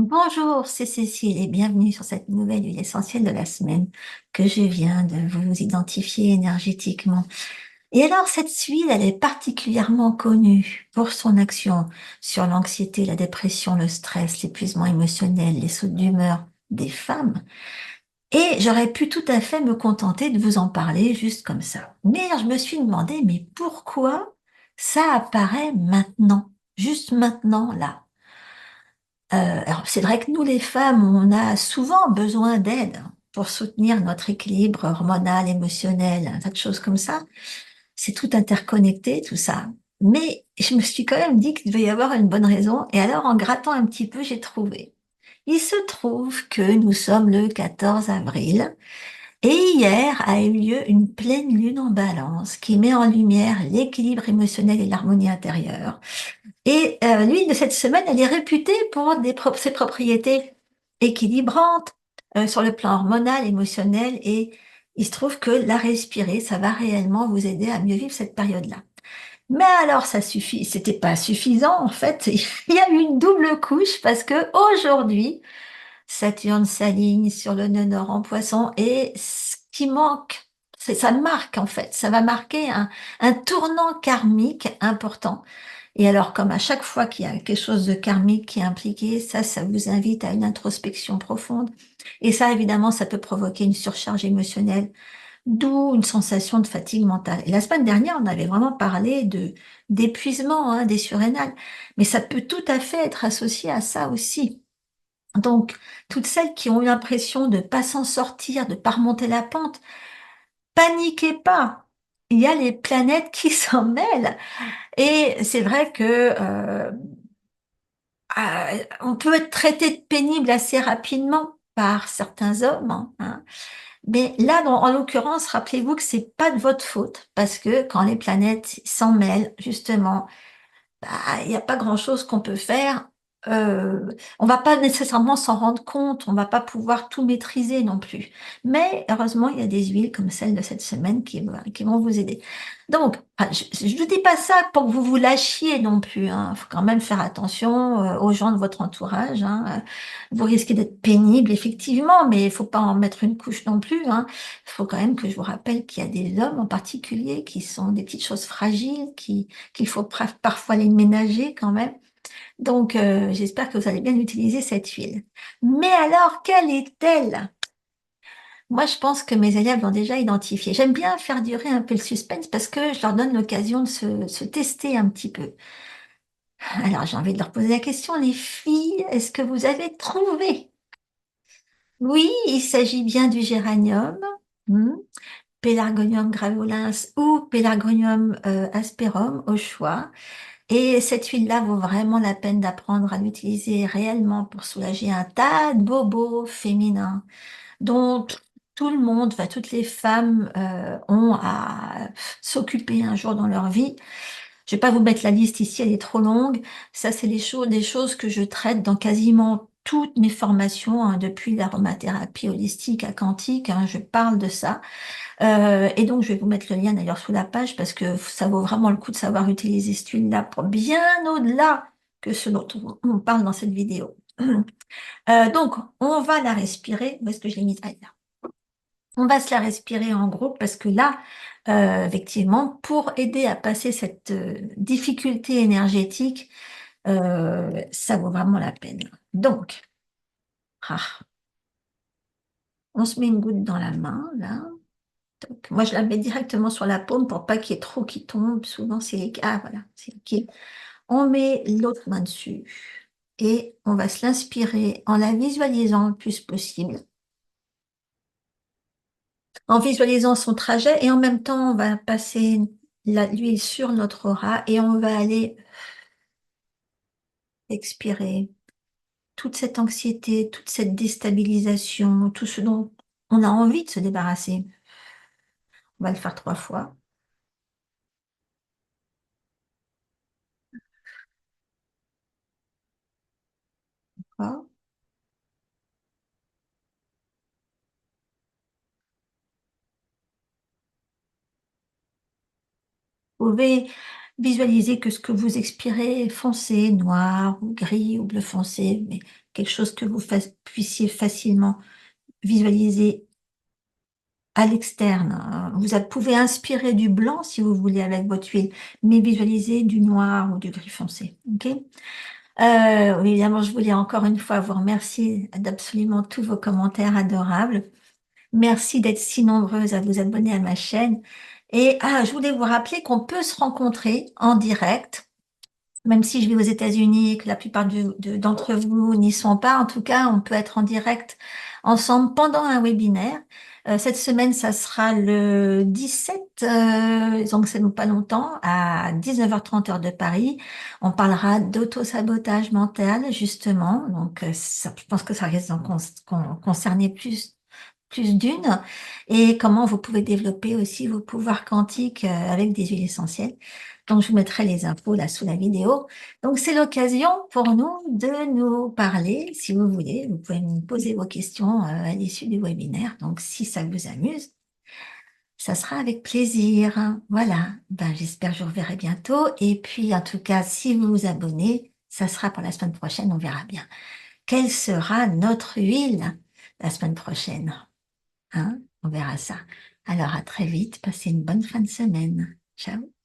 Bonjour, c'est Cécile et bienvenue sur cette nouvelle huile essentielle de la semaine que je viens de vous identifier énergétiquement. Et alors, cette huile, elle est particulièrement connue pour son action sur l'anxiété, la dépression, le stress, l'épuisement émotionnel, les sautes d'humeur des femmes. Et j'aurais pu tout à fait me contenter de vous en parler juste comme ça. Mais je me suis demandé, mais pourquoi ça apparaît maintenant, juste maintenant, là? Alors c'est vrai que nous les femmes, on a souvent besoin d'aide pour soutenir notre équilibre hormonal, émotionnel, un tas de choses comme ça. C'est tout interconnecté, tout ça. Mais je me suis quand même dit qu'il devait y avoir une bonne raison. Et alors, en grattant un petit peu, j'ai trouvé. Il se trouve que nous sommes le 14 avril et hier a eu lieu une pleine lune en balance qui met en lumière l'équilibre émotionnel et l'harmonie intérieure. Et l'huile de cette semaine, elle est réputée pour ses propriétés équilibrantes sur le plan hormonal, émotionnel, et il se trouve que la respirer, ça va réellement vous aider à mieux vivre cette période-là. Mais alors, ça suffit, c'était pas suffisant en fait. Il y a eu une double couche parce que aujourd'hui, Saturne s'aligne sur le nœud nord en Poisson et ce qui manque, ça marque en fait, ça va marquer un tournant karmique important. Et alors, comme à chaque fois qu'il y a quelque chose de karmique qui est impliqué, ça vous invite à une introspection profonde. Et ça, évidemment, ça peut provoquer une surcharge émotionnelle, d'où une sensation de fatigue mentale. Et la semaine dernière, on avait vraiment parlé d'épuisement, hein, des surrénales. Mais ça peut tout à fait être associé à ça aussi. Donc, toutes celles qui ont eu l'impression de ne pas s'en sortir, de ne pas remonter la pente, paniquez pas. Il y a les planètes qui s'en mêlent. Et c'est vrai que on peut être traité de pénible assez rapidement par certains hommes, hein. Mais là, en l'occurrence, rappelez-vous que c'est pas de votre faute, parce que quand les planètes s'en mêlent, justement, bah, il n'y a pas grand-chose qu'on peut faire. On va pas nécessairement s'en rendre compte, on va pas pouvoir tout maîtriser non plus. Mais heureusement, il y a des huiles comme celle de cette semaine qui vont vous aider. Donc, enfin, je ne dis pas ça pour que vous vous lâchiez non plus, hein. Il faut quand même faire attention aux gens de votre entourage, hein. Vous risquez d'être pénible, effectivement, mais il faut pas en mettre une couche non plus, hein. Il faut quand même que je vous rappelle qu'il y a des hommes en particulier qui sont des petites choses fragiles, qu'il faut parfois les ménager quand même. Donc, j'espère que vous allez bien utiliser cette huile. Mais alors, quelle est-elle? Moi, je pense que mes élèves l'ont déjà identifiée. J'aime bien faire durer un peu le suspense parce que je leur donne l'occasion de se tester un petit peu. Alors, j'ai envie de leur poser la question, les filles, est-ce que vous avez trouvé? Oui, il s'agit bien du géranium, hmm, Pelargonium graveolens ou Pelargonium asperum au choix. Et cette huile-là vaut vraiment la peine d'apprendre à l'utiliser réellement pour soulager un tas de bobos féminins dont tout le monde, enfin toutes les femmes ont à s'occuper un jour dans leur vie. Je vais pas vous mettre la liste ici, elle est trop longue. Ça, c'est des choses que je traite dans quasiment toutes mes formations, hein, depuis l'aromathérapie holistique à quantique, hein, je parle de ça. Et donc, je vais vous mettre le lien d'ailleurs sous la page parce que ça vaut vraiment le coup de savoir utiliser cette huile-là pour bien au-delà que ce dont on parle dans cette vidéo. Donc, on va la respirer. Où est-ce que je l'ai mise? Ah, là. On va se la respirer en groupe parce que là, effectivement, pour aider à passer cette difficulté énergétique, ça vaut vraiment la peine. Donc, ah, on se met une goutte dans la main, là. Donc, moi, je la mets directement sur la paume pour pas qu'il y ait trop qui tombe. Souvent, c'est les... Ah, voilà, c'est liquide. On met l'autre main dessus et on va se l'inspirer en la visualisant le plus possible, en visualisant son trajet et en même temps, on va passer l'huile sur notre aura et on va aller expirer toute cette anxiété, toute cette déstabilisation, tout ce dont on a envie de se débarrasser. On va le faire 3 fois. D'accord. Vous pouvez Visualisez que ce que vous expirez est foncé, noir ou gris ou bleu foncé, mais quelque chose que vous puissiez facilement visualiser à l'externe. Vous pouvez inspirer du blanc si vous voulez avec votre huile, mais visualisez du noir ou du gris foncé. Ok? Évidemment, je voulais encore une fois vous remercier d'absolument tous vos commentaires adorables. Merci d'être si nombreuses à vous abonner à ma chaîne. Et je voulais vous rappeler qu'on peut se rencontrer en direct, même si je vis aux États-Unis et que la plupart d'entre vous n'y sont pas. En tout cas, on peut être en direct ensemble pendant un webinaire. Cette semaine, ça sera le 17, donc c'est pas longtemps, à 19h30 heure de Paris. On parlera d'auto-sabotage mental, justement. Donc, je pense que ça risque d'en concerner plus d'une, et comment vous pouvez développer aussi vos pouvoirs quantiques avec des huiles essentielles. Donc, je vous mettrai les infos là sous la vidéo. Donc, c'est l'occasion pour nous de nous parler. Si vous voulez, vous pouvez me poser vos questions à l'issue du webinaire. Donc, si ça vous amuse, ça sera avec plaisir. Voilà. Ben, j'espère que je vous reverrai bientôt. Et puis, en tout cas, si vous vous abonnez, ça sera pour la semaine prochaine. On verra bien. Quelle sera notre huile la semaine prochaine? Hein? On verra ça. Alors, à très vite. Passez une bonne fin de semaine. Ciao.